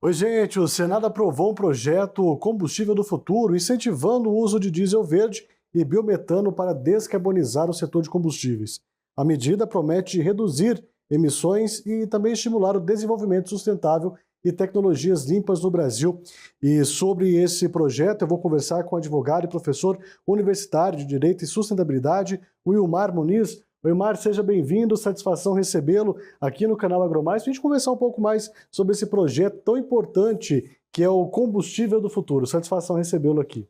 Oi, gente. O Senado aprovou um projeto Combustível do Futuro, incentivando o uso de diesel verde e biometano para descarbonizar o setor de combustíveis. A medida promete reduzir emissões e também estimular o desenvolvimento sustentável e tecnologias limpas no Brasil. E sobre esse projeto, eu vou conversar com o advogado e professor universitário de Direito e Sustentabilidade, o Ilmar Muniz. Oi, Ilmar, seja bem-vindo, satisfação recebê-lo aqui no canal AgroMais, para a gente conversar um pouco mais sobre esse projeto tão importante que é o combustível do futuro. Satisfação recebê-lo aqui.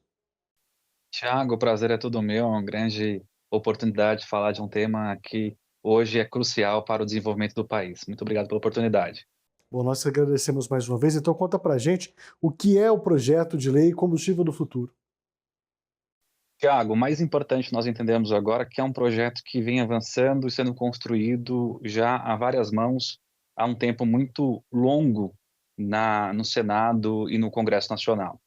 Tiago, o prazer é todo meu, é uma grande oportunidade de falar de um tema que hoje é crucial para o desenvolvimento do país. Muito obrigado pela oportunidade. Bom, nós agradecemos mais uma vez. Então conta pra gente o que é o projeto de lei Combustível do Futuro. Tiago, o mais importante nós entendemos agora que é um projeto que vem avançando e sendo construído já a várias mãos há um tempo muito longo no Senado e no Congresso Nacional.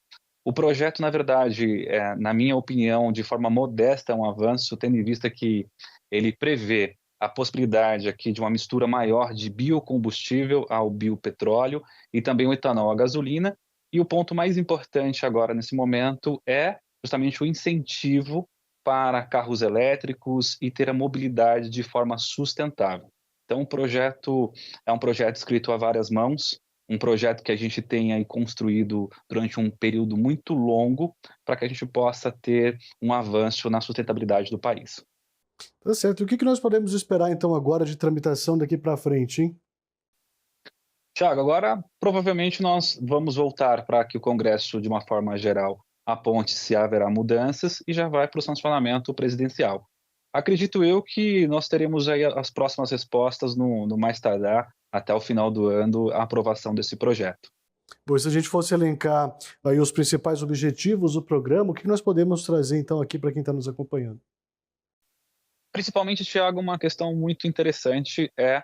O projeto, na verdade, na minha opinião, de forma modesta, é um avanço, tendo em vista que ele prevê a possibilidade aqui de uma mistura maior de biocombustível ao biopetróleo e também o etanol à gasolina. E o ponto mais importante agora, nesse momento, é justamente o incentivo para carros elétricos e ter a mobilidade de forma sustentável. Então, o projeto é um projeto escrito a várias mãos, um projeto que a gente tem aí construído durante um período muito longo, para que a gente possa ter um avanço na sustentabilidade do país. Tá certo. E o que nós podemos esperar então agora de tramitação daqui para frente, hein? Tiago, agora provavelmente nós vamos voltar para que o Congresso, de uma forma geral, aponte se haverá mudanças e já vai para o sancionamento presidencial. Acredito eu que nós teremos aí as próximas respostas no mais tardar, até o final do ano, a aprovação desse projeto. Pois se a gente fosse elencar aí os principais objetivos do programa, o que nós podemos trazer então aqui para quem está nos acompanhando? Principalmente, Tiago, uma questão muito interessante é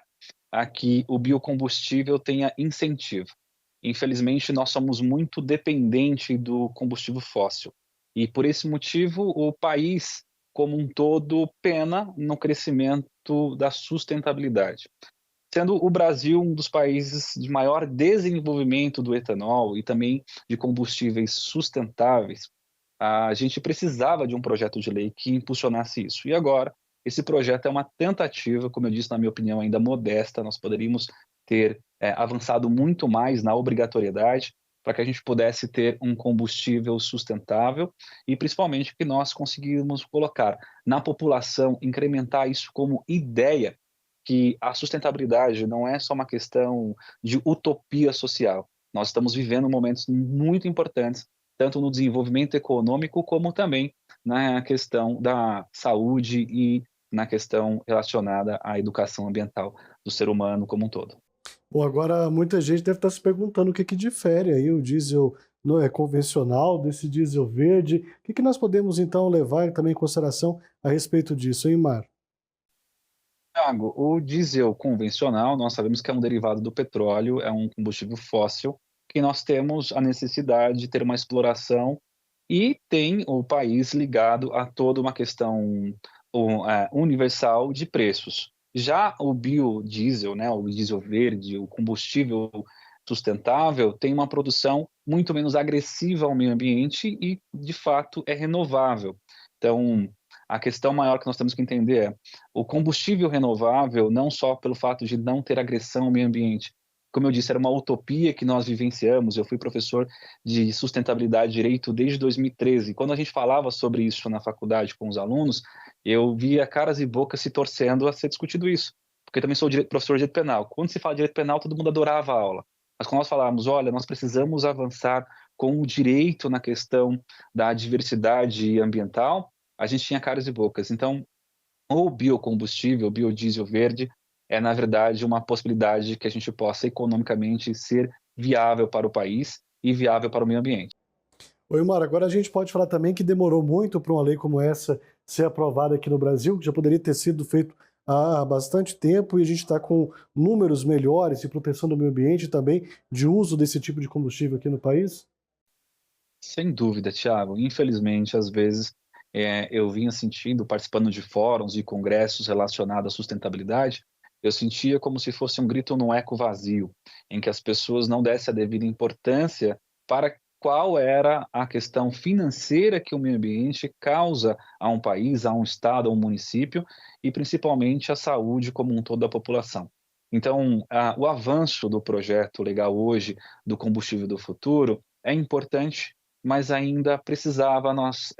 a que o biocombustível tenha incentivo. Infelizmente, nós somos muito dependentes do combustível fóssil. E por esse motivo, o país como um todo pena no crescimento da sustentabilidade. Sendo o Brasil um dos países de maior desenvolvimento do etanol e também de combustíveis sustentáveis, a gente precisava de um projeto de lei que impulsionasse isso. E agora, esse projeto é uma tentativa, como eu disse, na minha opinião, ainda modesta. Nós poderíamos ter avançado muito mais na obrigatoriedade para que a gente pudesse ter um combustível sustentável e, principalmente, que nós conseguimos colocar na população, incrementar isso como ideia, que a sustentabilidade não é só uma questão de utopia social. Nós estamos vivendo momentos muito importantes, tanto no desenvolvimento econômico, como também na questão da saúde e na questão relacionada à educação ambiental do ser humano como um todo. Bom, agora muita gente deve estar se perguntando o que que difere aí o diesel não é convencional desse diesel verde. O que que nós podemos então levar também em consideração a respeito disso, hein, Mar? Thiago, o diesel convencional, nós sabemos que é um derivado do petróleo, é um combustível fóssil, que nós temos a necessidade de ter uma exploração e tem o país ligado a toda uma questão universal de preços. Já o biodiesel, né, o diesel verde, o combustível sustentável, tem uma produção muito menos agressiva ao meio ambiente e, de fato, é renovável. Então, a questão maior que nós temos que entender é o combustível renovável, não só pelo fato de não ter agressão ao meio ambiente. Como eu disse, era uma utopia que nós vivenciamos. Eu fui professor de sustentabilidade e direito desde 2013. Quando a gente falava sobre isso na faculdade com os alunos, eu via caras e bocas se torcendo a ser discutido isso. Porque eu também sou professor de direito penal. Quando se fala de direito penal, todo mundo adorava a aula. Mas quando nós falávamos, olha, nós precisamos avançar com o direito na questão da diversidade ambiental, a gente tinha caras e bocas. Então, o biocombustível, o biodiesel verde, é, na verdade, uma possibilidade que a gente possa economicamente ser viável para o país e viável para o meio ambiente. Oi, Mar, agora a gente pode falar também que demorou muito para uma lei como essa ser aprovada aqui no Brasil, que já poderia ter sido feito há bastante tempo, e a gente está com números melhores de proteção do meio ambiente e também de uso desse tipo de combustível aqui no país? Sem dúvida, Thiago. Infelizmente, às vezes, eu vinha sentindo, participando de fóruns e congressos relacionados à sustentabilidade, eu sentia como se fosse um grito num eco vazio, em que as pessoas não dessem a devida importância para qual era a questão financeira que o meio ambiente causa a um país, a um estado, a um município e principalmente a saúde como um todo da população. Então, o avanço do projeto legal hoje do combustível do futuro é importante, mas ainda precisava nós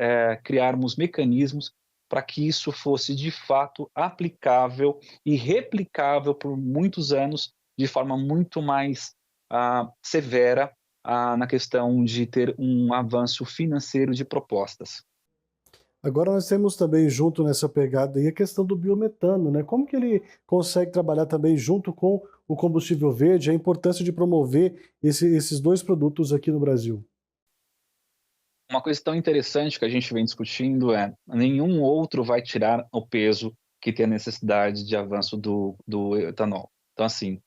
criarmos mecanismos para que isso fosse de fato aplicável e replicável por muitos anos de forma muito mais severa na questão de ter um avanço financeiro de propostas. Agora nós temos também junto nessa pegada aí a questão do biometano, né? Como que ele consegue trabalhar também junto com o combustível verde, a importância de promover esses dois produtos aqui no Brasil? Uma questão interessante que a gente vem discutindo é: nenhum outro vai tirar o peso que tem a necessidade de avanço do etanol. Então, assim,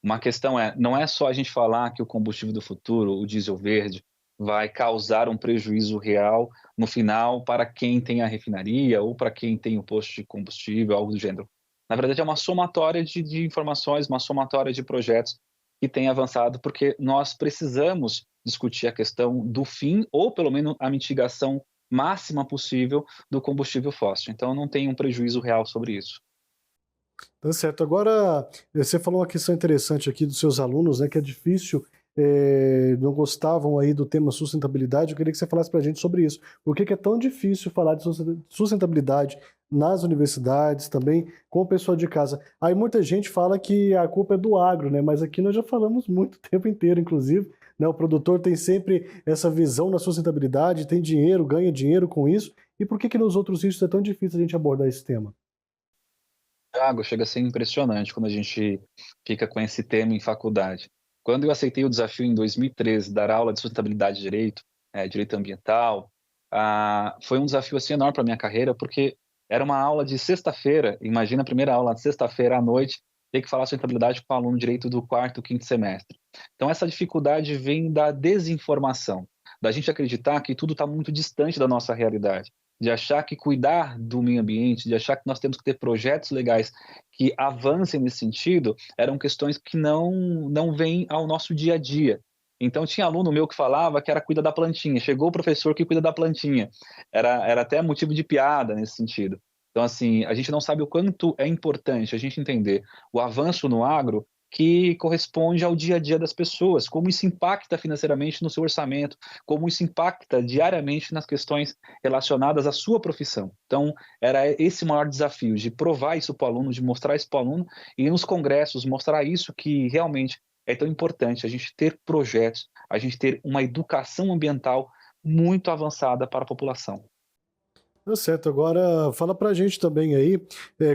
uma questão é, não é só a gente falar que o combustível do futuro, o diesel verde, vai causar um prejuízo real no final para quem tem a refinaria ou para quem tem o posto de combustível, algo do gênero. Na verdade, é uma somatória de informações, uma somatória de projetos que tem avançado, porque nós precisamos discutir a questão do fim ou pelo menos a mitigação máxima possível do combustível fóssil. Então, não tem um prejuízo real sobre isso. Tá certo. Agora, você falou uma questão interessante aqui dos seus alunos, né, que é difícil, não gostavam aí do tema sustentabilidade. Eu queria que você falasse para a gente sobre isso. Por que que é tão difícil falar de sustentabilidade nas universidades, também com o pessoal de casa? Aí muita gente fala que a culpa é do agro, né? Mas aqui nós já falamos muito o tempo inteiro, inclusive, né? O produtor tem sempre essa visão na sustentabilidade, tem dinheiro, ganha dinheiro com isso. E por que que nos outros riscos é tão difícil a gente abordar esse tema? Água chega a ser impressionante quando a gente fica com esse tema em faculdade. Quando eu aceitei o desafio em 2013, dar aula de sustentabilidade e direito, direito ambiental, foi um desafio assim enorme para minha carreira, porque era uma aula de sexta-feira. Imagina a primeira aula de sexta-feira à noite, ter que falar sustentabilidade com o aluno de direito do quarto, quinto semestre. Então essa dificuldade vem da desinformação, da gente acreditar que tudo está muito distante da nossa realidade, de achar que cuidar do meio ambiente, de achar que nós temos que ter projetos legais que avancem nesse sentido, eram questões que não vêm ao nosso dia a dia. Então tinha aluno meu que falava que era cuida da plantinha, chegou o professor que cuida da plantinha. Era até motivo de piada nesse sentido. Então, assim, a gente não sabe o quanto é importante a gente entender o avanço no agro que corresponde ao dia a dia das pessoas, como isso impacta financeiramente no seu orçamento, como isso impacta diariamente nas questões relacionadas à sua profissão. Então, era esse o maior desafio, de provar isso para o aluno, de mostrar isso para o aluno, e nos congressos mostrar isso, que realmente é tão importante a gente ter projetos, a gente ter uma educação ambiental muito avançada para a população. Tá certo. Agora fala pra gente também aí,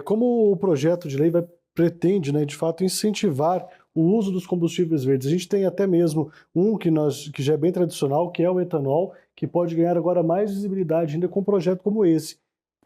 como o projeto de lei pretende, né, de fato incentivar o uso dos combustíveis verdes. A gente tem até mesmo um que já é bem tradicional, que é o etanol, que pode ganhar agora mais visibilidade ainda com um projeto como esse.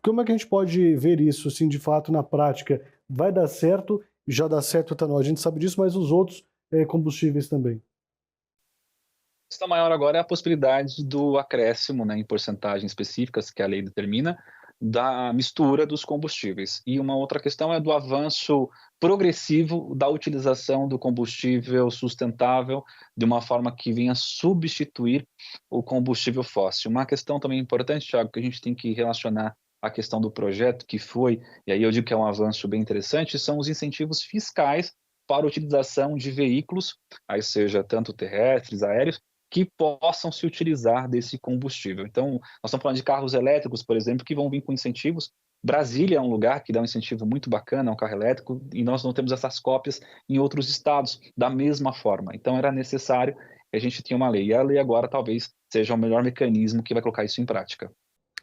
Como é que a gente pode ver isso, assim, de fato, na prática? Vai dar certo? Já dá certo o etanol, a gente sabe disso, mas os outros, combustíveis também. A questão maior agora é a possibilidade do acréscimo, né, em porcentagens específicas que a lei determina, da mistura dos combustíveis. E uma outra questão é do avanço progressivo da utilização do combustível sustentável de uma forma que venha substituir o combustível fóssil. Uma questão também importante, Thiago, que a gente tem que relacionar a questão do projeto que foi, e aí eu digo que é um avanço bem interessante, são os incentivos fiscais para a utilização de veículos, aí seja tanto terrestres, aéreos, que possam se utilizar desse combustível. Então, nós estamos falando de carros elétricos, por exemplo, que vão vir com incentivos. Brasília é um lugar que dá um incentivo muito bacana a um carro elétrico, e nós não temos essas cópias em outros estados da mesma forma. Então, era necessário que a gente tenha uma lei. E a lei agora talvez seja o melhor mecanismo que vai colocar isso em prática.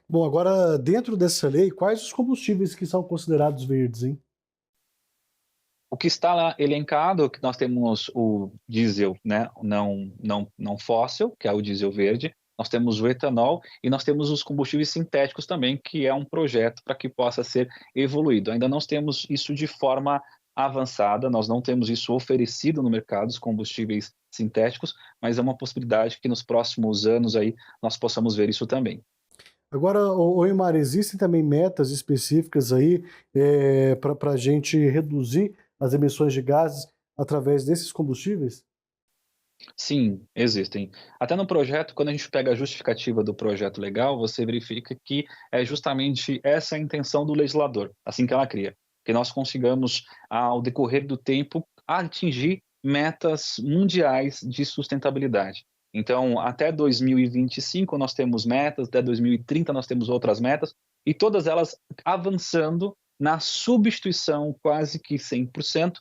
Bom, agora, dentro dessa lei, quais os combustíveis que são considerados verdes, hein? O que está lá elencado, que nós temos o diesel, né, não fóssil, que é o diesel verde, nós temos o etanol e nós temos os combustíveis sintéticos também, que é um projeto para que possa ser evoluído. Ainda não temos isso de forma avançada, nós não temos isso oferecido no mercado, os combustíveis sintéticos, mas é uma possibilidade que nos próximos anos aí nós possamos ver isso também. Agora, Imar, existem também metas específicas aí para a gente reduzir as emissões de gases através desses combustíveis? Sim, existem. Até no projeto, quando a gente pega a justificativa do projeto legal, você verifica que é justamente essa a intenção do legislador, assim que ela cria, que nós consigamos, ao decorrer do tempo, atingir metas mundiais de sustentabilidade. Então, até 2025 nós temos metas, até 2030 nós temos outras metas, e todas elas avançando na substituição quase que 100%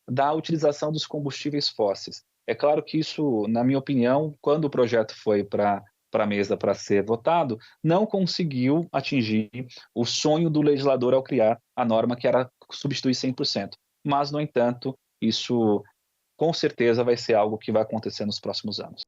da utilização dos combustíveis fósseis. É claro que isso, na minha opinião, quando o projeto foi para a mesa para ser votado, não conseguiu atingir o sonho do legislador ao criar a norma que era substituir 100%. Mas, no entanto, isso com certeza vai ser algo que vai acontecer nos próximos anos.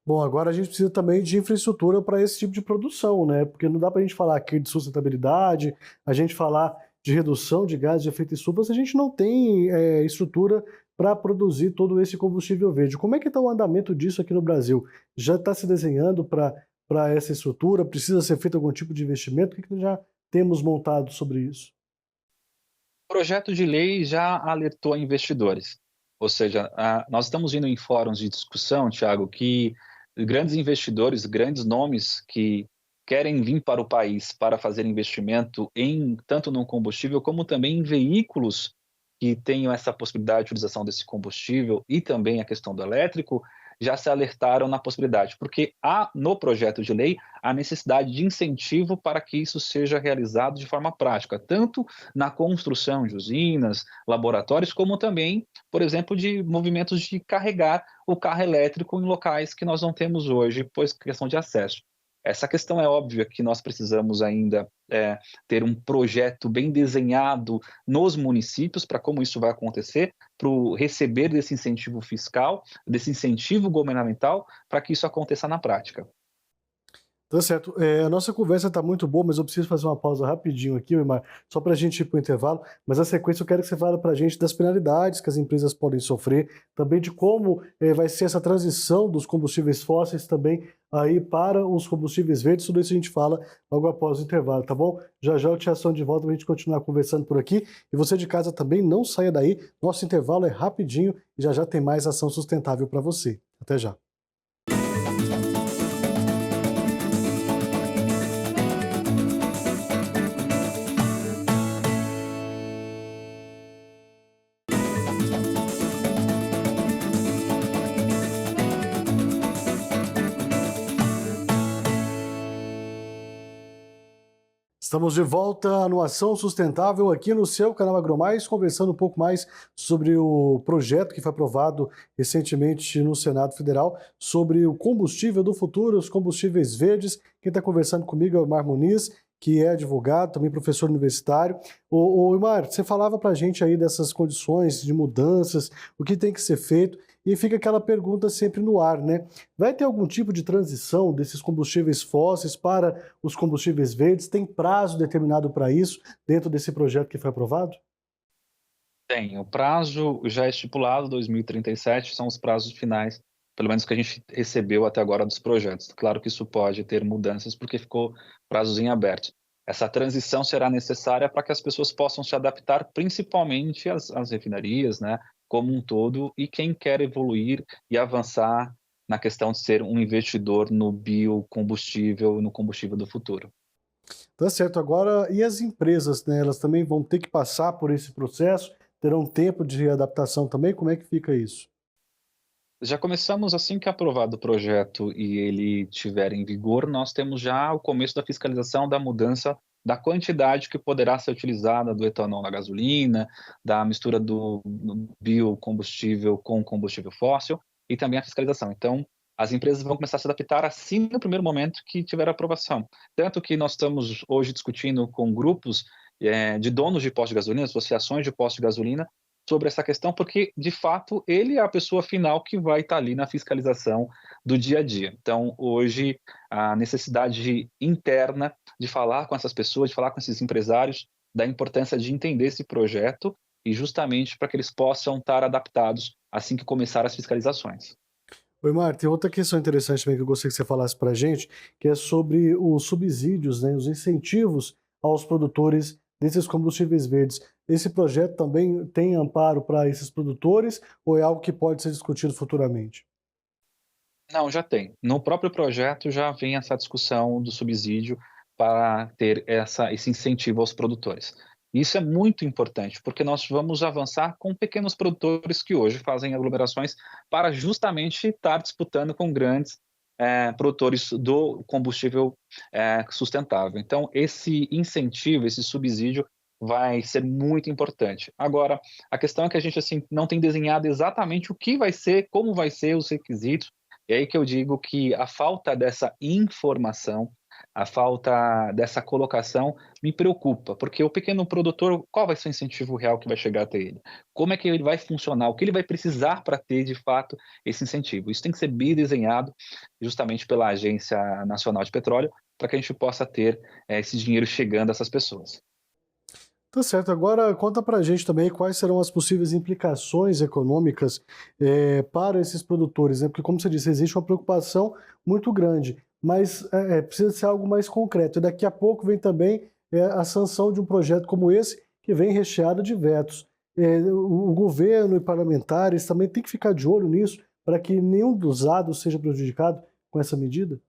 Bom, agora a gente precisa também de infraestrutura para esse tipo de produção, né? Porque não dá para a gente falar aqui de sustentabilidade, a gente falar de redução de gases de efeito estufa, se a gente não tem estrutura para produzir todo esse combustível verde. Como é que está o andamento disso aqui no Brasil? Já está se desenhando para essa estrutura? Precisa ser feito algum tipo de investimento? O que nós já temos montado sobre isso? O projeto de lei já alertou investidores, ou seja, nós estamos indo em fóruns de discussão, Thiago, que grandes investidores, grandes nomes que querem vir para o país para fazer investimento em tanto no combustível como também em veículos que tenham essa possibilidade de utilização desse combustível e também a questão do elétrico, já se alertaram na possibilidade, porque há no projeto de lei a necessidade de incentivo para que isso seja realizado de forma prática, tanto na construção de usinas, laboratórios, como também, por exemplo, de movimentos de carregar o carro elétrico em locais que nós não temos hoje, pois questão de acesso. Essa questão é óbvia que nós precisamos ainda ter um projeto bem desenhado nos municípios para como isso vai acontecer, para receber desse incentivo fiscal, desse incentivo governamental, para que isso aconteça na prática. Tá certo. A nossa conversa está muito boa, mas eu preciso fazer uma pausa rapidinho aqui, Wilmar, só para a gente ir para o intervalo. Mas na sequência eu quero que você fale para a gente das penalidades que as empresas podem sofrer, também de como vai ser essa transição dos combustíveis fósseis também aí para os combustíveis verdes. Tudo isso a gente fala logo após o intervalo, tá bom? Já já eu te aciono de volta para a gente continuar conversando por aqui. E você de casa também não saia daí. Nosso intervalo é rapidinho e já já tem mais ação sustentável para você. Até já. Estamos de volta no Ação Sustentável aqui no seu canal AgroMais, conversando um pouco mais sobre o projeto que foi aprovado recentemente no Senado Federal sobre o combustível do futuro, os combustíveis verdes. Quem está conversando comigo é o Wilmar Muniz, que é advogado, também professor universitário. Ô Wilmar, você falava para a gente aí dessas condições de mudanças, o que tem que ser feito, e fica aquela pergunta sempre no ar, né? Vai ter algum tipo de transição desses combustíveis fósseis para os combustíveis verdes? Tem prazo determinado para isso dentro desse projeto que foi aprovado? Tem, o prazo já é estipulado, 2037, são os prazos finais, pelo menos que a gente recebeu até agora dos projetos. Claro que isso pode ter mudanças, porque ficou prazos em aberto. Essa transição será necessária para que as pessoas possam se adaptar, principalmente as refinarias, né, como um todo, e quem quer evoluir e avançar na questão de ser um investidor no biocombustível, no combustível do futuro. Tá certo. Agora, e as empresas, né? Elas também vão ter que passar por esse processo? Terão tempo de readaptação também? Como é que fica isso? Já começamos assim que aprovado o projeto e ele estiver em vigor, nós temos já o começo da fiscalização da mudança da quantidade que poderá ser utilizada do etanol na gasolina, da mistura do biocombustível com combustível fóssil e também a fiscalização. Então, as empresas vão começar a se adaptar assim no primeiro momento que tiver aprovação. Tanto que nós estamos hoje discutindo com grupos de donos de postos de gasolina, associações de postos de gasolina, sobre essa questão, porque, de fato, ele é a pessoa final que vai estar ali na fiscalização do dia a dia. Então, hoje, a necessidade interna de falar com essas pessoas, de falar com esses empresários, da importância de entender esse projeto e justamente para que eles possam estar adaptados assim que começar as fiscalizações. Oi, Mar, tem outra questão interessante também que eu gostaria que você falasse para a gente, que é sobre os subsídios, né, os incentivos aos produtores desses combustíveis verdes. Esse projeto também tem amparo para esses produtores ou é algo que pode ser discutido futuramente? Não, já tem. No próprio projeto já vem essa discussão do subsídio para ter esse incentivo aos produtores. Isso é muito importante, porque nós vamos avançar com pequenos produtores que hoje fazem aglomerações para justamente estar disputando com grandes produtores do combustível sustentável. Então, esse incentivo, esse subsídio vai ser muito importante. Agora, a questão é que a gente assim não tem desenhado exatamente o que vai ser, como vai ser os requisitos. E aí que eu digo que a falta dessa informação, a falta dessa colocação me preocupa, porque o pequeno produtor, qual vai ser o incentivo real que vai chegar até ele? Como é que ele vai funcionar? O que ele vai precisar para ter, de fato, esse incentivo? Isso tem que ser bem desenhado justamente pela Agência Nacional de Petróleo, para que a gente possa ter esse dinheiro chegando a essas pessoas. Tá certo. Agora conta pra gente também quais serão as possíveis implicações econômicas, para esses produtores, né, porque como você disse, existe uma preocupação muito grande, mas, precisa ser algo mais concreto. E daqui a pouco vem também, a sanção de um projeto como esse, que vem recheado de vetos. O governo e parlamentares também têm que ficar de olho nisso, para que nenhum dos lados seja prejudicado com essa medida?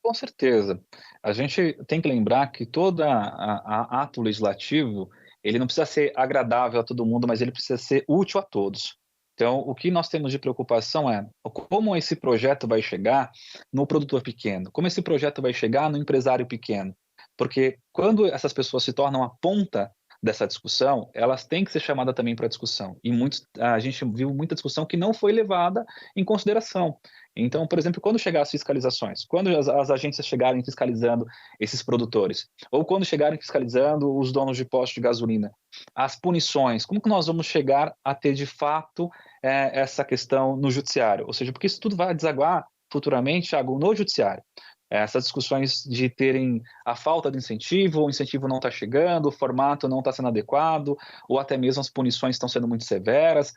Com certeza. A gente tem que lembrar que toda ato legislativo, ele não precisa ser agradável a todo mundo, mas ele precisa ser útil a todos. Então, o que nós temos de preocupação é como esse projeto vai chegar no produtor pequeno, como esse projeto vai chegar no empresário pequeno. Porque quando essas pessoas se tornam a ponta dessa discussão, elas têm que ser chamadas também para discussão. E a gente viu muita discussão que não foi levada em consideração. Então, por exemplo, quando chegar as fiscalizações, quando as agências chegarem fiscalizando esses produtores, ou quando chegarem fiscalizando os donos de postos de gasolina, as punições, como que nós vamos chegar a ter de fato essa questão no judiciário? Ou seja, porque isso tudo vai desaguar futuramente, Thiago, no judiciário. Essas discussões de terem a falta de incentivo, o incentivo não está chegando, o formato não está sendo adequado, ou até mesmo as punições estão sendo muito severas,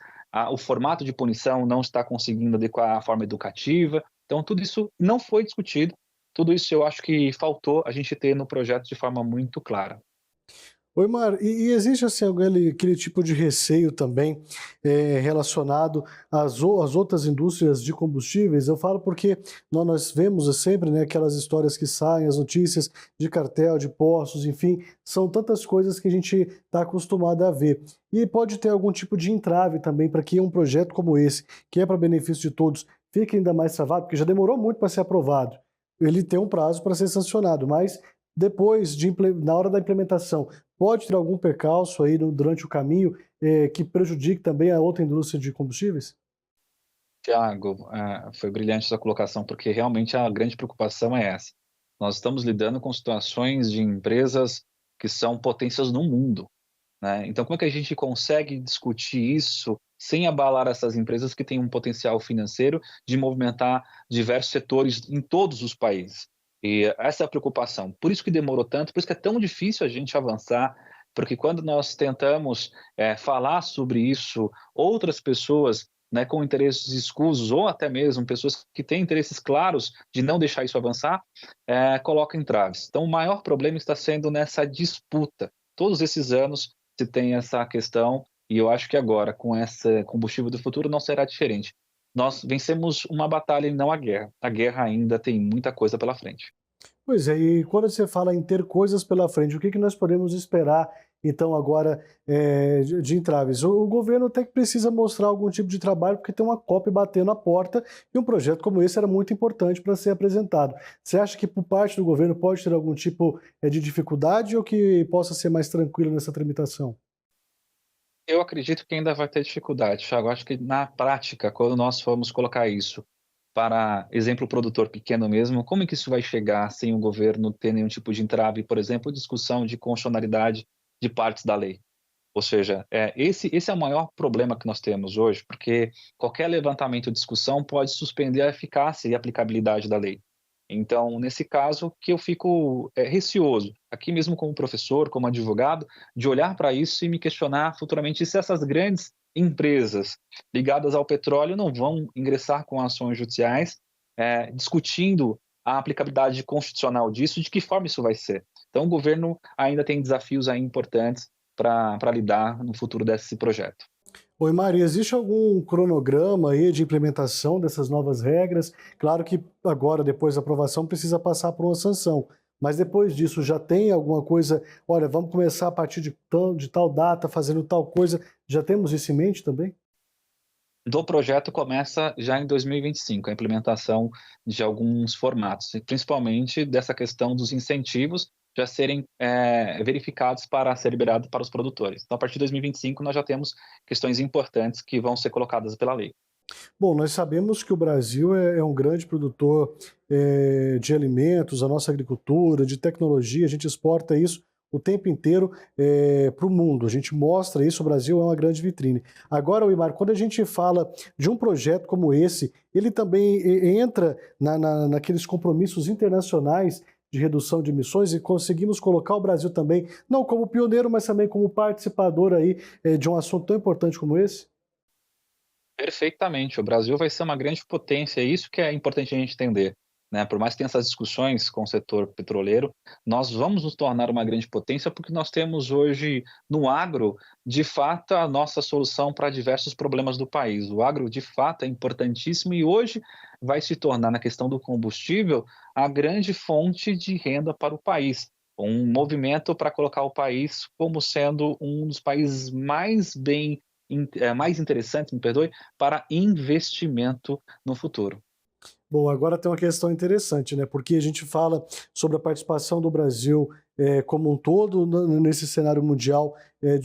o formato de punição não está conseguindo adequar a forma educativa. Então, tudo isso não foi discutido, tudo isso eu acho que faltou a gente ter no projeto de forma muito clara. Oi, Mar, e existe assim aquele tipo de receio também relacionado às outras indústrias de combustíveis? Eu falo porque nós vemos sempre, né, aquelas histórias que saem, as notícias de cartel, de postos, enfim, são tantas coisas que a gente está acostumado a ver. E pode ter algum tipo de entrave também para que um projeto como esse, que é para benefício de todos, fique ainda mais travado, porque já demorou muito para ser aprovado. Ele tem um prazo para ser sancionado, mas depois, na hora da implementação, pode ter algum percalço aí durante o caminho, que prejudique também a outra indústria de combustíveis? Tiago, foi brilhante essa colocação, porque realmente a grande preocupação é essa. Nós estamos lidando com situações de empresas que são potências no mundo, né? Então, como é que a gente consegue discutir isso sem abalar essas empresas que têm um potencial financeiro de movimentar diversos setores em todos os países? E essa é a preocupação. Por isso que demorou tanto, por isso que é tão difícil a gente avançar, porque quando nós tentamos falar sobre isso, outras pessoas, né, com interesses escusos ou até mesmo pessoas que têm interesses claros de não deixar isso avançar, colocam entraves. Então, o maior problema está sendo nessa disputa. Todos esses anos se tem essa questão, e eu acho que agora, com esse combustível do futuro, não será diferente. Nós vencemos uma batalha e não a guerra. A guerra ainda tem muita coisa pela frente. Pois é, e quando você fala em ter coisas pela frente, o que que nós podemos esperar, então, agora, de entraves? O governo até que precisa mostrar algum tipo de trabalho, porque tem uma COP batendo a porta, e um projeto como esse era muito importante para ser apresentado. Você acha que, por parte do governo, pode ter algum tipo, de dificuldade ou que possa ser mais tranquilo nessa tramitação? Eu acredito que ainda vai ter dificuldade, Thiago. Acho que na prática, quando nós formos colocar isso para exemplo produtor pequeno mesmo, como é que isso vai chegar sem o governo ter nenhum tipo de entrave, por exemplo, discussão de constitucionalidade de partes da lei? Ou seja, esse é o maior problema que nós temos hoje, porque qualquer levantamento ou discussão pode suspender a eficácia e aplicabilidade da lei. Então, nesse caso, que eu fico receoso, aqui mesmo como professor, como advogado, de olhar para isso e me questionar futuramente se essas grandes empresas ligadas ao petróleo não vão ingressar com ações judiciais, discutindo a aplicabilidade constitucional disso, de que forma isso vai ser. Então, o governo ainda tem desafios aí importantes para lidar no futuro desse projeto. Oi, Maria, existe algum cronograma aí de implementação dessas novas regras? Claro que agora, depois da aprovação, precisa passar por uma sanção. Mas depois disso, já tem alguma coisa? Olha, vamos começar a partir de tal data, fazendo tal coisa. Já temos isso em mente também? Do projeto começa já em 2025, a implementação de alguns formatos, e principalmente dessa questão dos incentivos já serem verificados para ser liberado para os produtores. Então, a partir de 2025, nós já temos questões importantes que vão ser colocadas pela lei. Bom, nós sabemos que o Brasil é um grande produtor de alimentos, a nossa agricultura, de tecnologia, a gente exporta isso o tempo inteiro para o mundo. A gente mostra isso, o Brasil é uma grande vitrine. Agora, Wimar, quando a gente fala de um projeto como esse, ele também entra naqueles compromissos internacionais de redução de emissões e conseguimos colocar o Brasil também, não como pioneiro, mas também como participador aí de um assunto tão importante como esse? Perfeitamente, o Brasil vai ser uma grande potência, é isso que é importante a gente entender, né, por mais que tenha essas discussões com o setor petroleiro, nós vamos nos tornar uma grande potência, porque nós temos hoje no agro, de fato, a nossa solução para diversos problemas do país. O agro, de fato, é importantíssimo e hoje vai se tornar, na questão do combustível, a grande fonte de renda para o país. Um movimento para colocar o país como sendo um dos países mais interessantes, me perdoe, para investimento no futuro. Bom, agora tem uma questão interessante, né? Porque a gente fala sobre a participação do Brasil como um todo nesse cenário mundial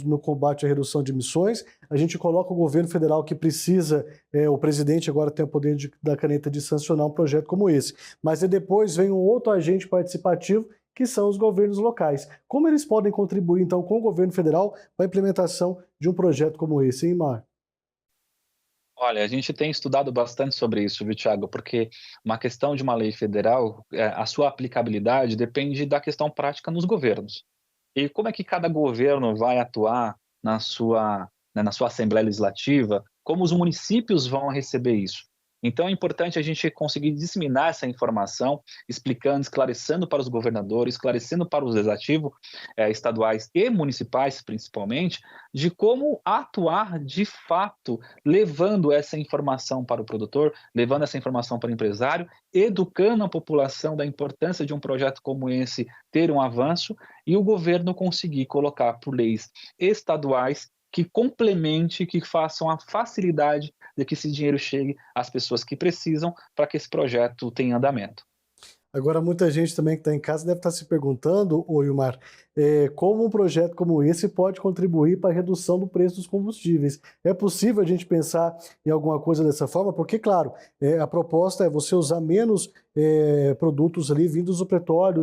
no combate à redução de emissões. A gente coloca o governo federal que precisa, o presidente agora tem o poder da caneta de sancionar um projeto como esse. Mas aí depois vem um outro agente participativo, que são os governos locais. Como eles podem contribuir, então, com o governo federal para a implementação de um projeto como esse, hein, Mar? Olha, a gente tem estudado bastante sobre isso, viu, Thiago, porque uma questão de uma lei federal, a sua aplicabilidade depende da questão prática nos governos. E como é que cada governo vai atuar na sua, né, na sua Assembleia Legislativa, como os municípios vão receber isso. Então é importante a gente conseguir disseminar essa informação, explicando, esclarecendo para os governadores, esclarecendo para os legislativos estaduais e municipais, principalmente, de como atuar de fato, levando essa informação para o produtor, levando essa informação para o empresário, educando a população da importância de um projeto como esse ter um avanço e o governo conseguir colocar por leis estaduais que complemente, que façam a facilidade de que esse dinheiro chegue às pessoas que precisam para que esse projeto tenha andamento. Agora, muita gente também que está em casa deve estar se perguntando, ô Ilmar, como um projeto como esse pode contribuir para a redução do preço dos combustíveis. É possível a gente pensar em alguma coisa dessa forma? Porque, claro, a proposta é você usar menos produtos ali vindos do petróleo,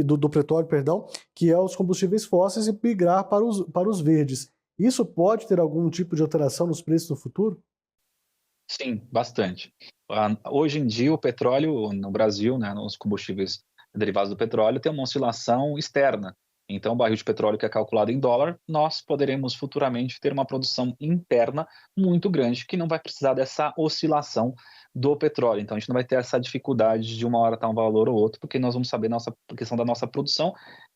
do petróleo, perdão, que é os combustíveis fósseis e migrar para os verdes. Isso pode ter algum tipo de alteração nos preços no futuro? Sim, bastante. Hoje em dia, o petróleo no Brasil, né, nos combustíveis derivados do petróleo, tem uma oscilação externa. Então, o barril de petróleo que é calculado em dólar, nós poderemos futuramente ter uma produção interna muito grande, que não vai precisar dessa oscilação do petróleo. Então, a gente não vai ter essa dificuldade de uma hora estar um valor ou outro, porque nós vamos saber a questão da nossa produção,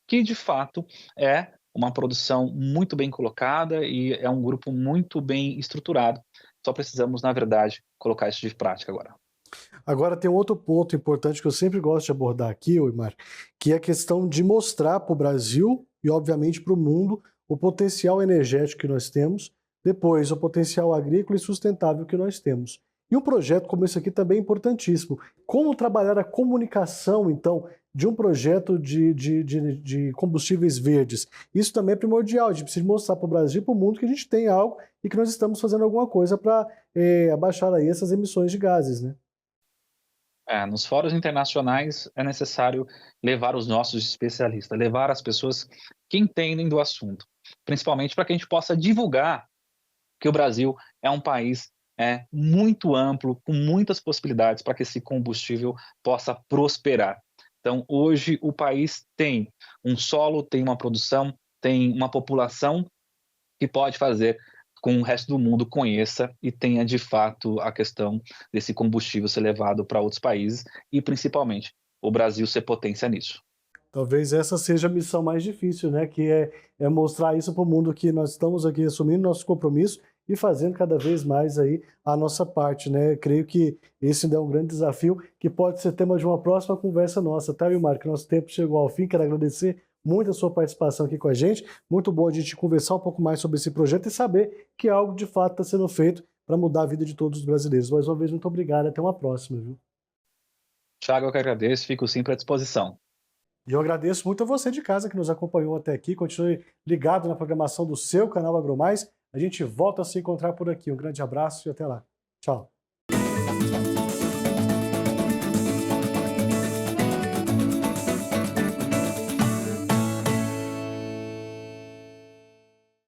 que de fato é uma produção muito bem colocada e é um grupo muito bem estruturado. Só precisamos, na verdade, colocar isso de prática agora. Agora tem um outro ponto importante que eu sempre gosto de abordar aqui, Wilmar, que é a questão de mostrar para o Brasil e, obviamente, para o mundo o potencial energético que nós temos, depois o potencial agrícola e sustentável que nós temos. E um projeto como esse aqui também é importantíssimo. Como trabalhar a comunicação, então, de um projeto de combustíveis verdes? Isso também é primordial. A gente precisa mostrar para o Brasil e para o mundo que a gente tem algo e que nós estamos fazendo alguma coisa para abaixar aí essas emissões de gases, né? Nos fóruns internacionais é necessário levar os nossos especialistas, levar as pessoas que entendem do assunto, principalmente para que a gente possa divulgar que o Brasil é um país muito amplo, com muitas possibilidades para que esse combustível possa prosperar. Então, hoje, o país tem um solo, tem uma produção, tem uma população que pode fazer com o resto do mundo conheça e tenha, de fato, a questão desse combustível ser levado para outros países e, principalmente, o Brasil ser potência nisso. Talvez essa seja a missão mais difícil, né? Que é mostrar isso para o mundo, que nós estamos aqui assumindo nosso compromisso e fazendo cada vez mais aí a nossa parte, né? Creio que esse ainda é um grande desafio que pode ser tema de uma próxima conversa nossa, tá, Wilmar? Que nosso tempo chegou ao fim. Quero agradecer muito a sua participação aqui com a gente. Muito bom a gente conversar um pouco mais sobre esse projeto e saber que algo de fato está sendo feito para mudar a vida de todos os brasileiros. Mais uma vez, muito obrigado. Até uma próxima, viu? Thiago, eu que agradeço, fico sempre à disposição. E eu agradeço muito a você de casa que nos acompanhou até aqui. Continue ligado na programação do seu canal AgroMais. A gente volta a se encontrar por aqui. Um grande abraço e até lá. Tchau.